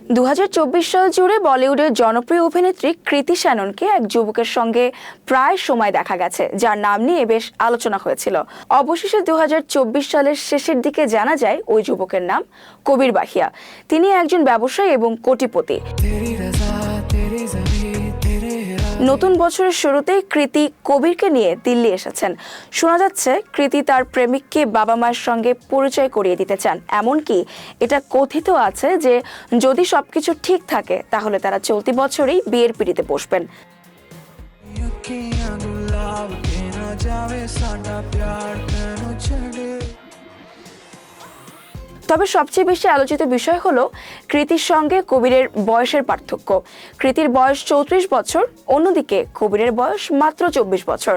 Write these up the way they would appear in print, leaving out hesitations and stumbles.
2024 সাল জুড়ে বলিউডের জনপ্রিয় অভিনেত্রী কৃতি শ্যাননকে এক যুবকের সঙ্গে প্রায় সময় দেখা গেছে, যার নাম নিয়ে বেশ আলোচনা হয়েছিল। অবশেষে 2024 সালের শেষের দিকে জানা যায় ওই যুবকের নাম কবির বাহিয়া। তিনি একজন ব্যবসায়ী এবং কোটিপতি। নতুন বছরের শুরুতেই কৃতি কবিরকে নিয়ে দিল্লি এসেছেন। শোনা যাচ্ছে কৃতি তার প্রেমিককে বাবা মায়ের সঙ্গে পরিচয় করিয়ে দিতে চান। এমনকি এটা কথিত আছে যে যদি সবকিছু ঠিক থাকে তাহলে তারা চলতি বছরেই বিয়ের পিঁড়িতে বসবেন। তবে সবচেয়ে বেশি আলোচিত বিষয় হলো কৃতির সঙ্গে কবিরের বয়সের পার্থক্য। কৃতির বয়স 34 বছর, অন্যদিকে কবিরের বয়স মাত্র 24 বছর,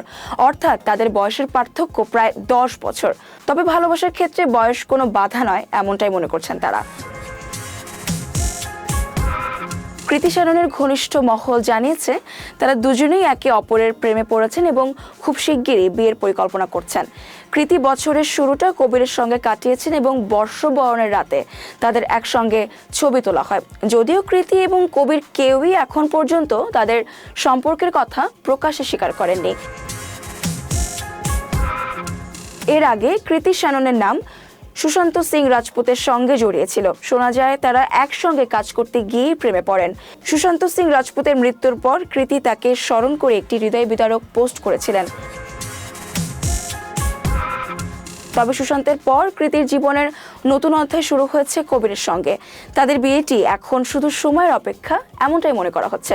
অর্থাৎ তাদের বয়সের পার্থক্য প্রায় 10 বছর। তবে ভালোবাসার ক্ষেত্রে বয়স কোনো বাধা নয়, এমনটাই মনে করছেন তারা। কৃতি শ্যাননের ঘনিষ্ঠ মহল জানিয়েছে তারা দুজনেই একে অপরের প্রেমে পড়েছেন এবং খুব শিগগিরই বিয়ের পরিকল্পনা করছেন। কৃতি বছরের শুরুটা কবিরের সঙ্গে কাটিয়েছেন এবং বর্ষবরণের রাতে তাদের একসঙ্গে ছবি তোলা হয়। যদিও কৃতি এবং কবির কেউই এখন পর্যন্ত তাদের সম্পর্কের কথা প্রকাশ্যে স্বীকার করেননি। এর আগে কৃতি শ্যাননের নাম সুশান্ত সিং রাজপুতের সঙ্গে জড়িয়েছিল। শোনা যায় তারা একসঙ্গে কাজ করতে গিয়েই প্রেমে পড়েন। সুশান্ত সিং রাজপুতের মৃত্যুর পর কৃতি তাকে স্মরণ করে একটি হৃদয় বিদারক পোস্ট করেছিলেন। তবে সুশান্তের পর কৃতির জীবনের নতুন অধ্যায় শুরু হয়েছে কবিরের সঙ্গে। তাদের বিয়েটি এখন শুধু সময়ের অপেক্ষা, এমনটাই মনে করা হচ্ছে।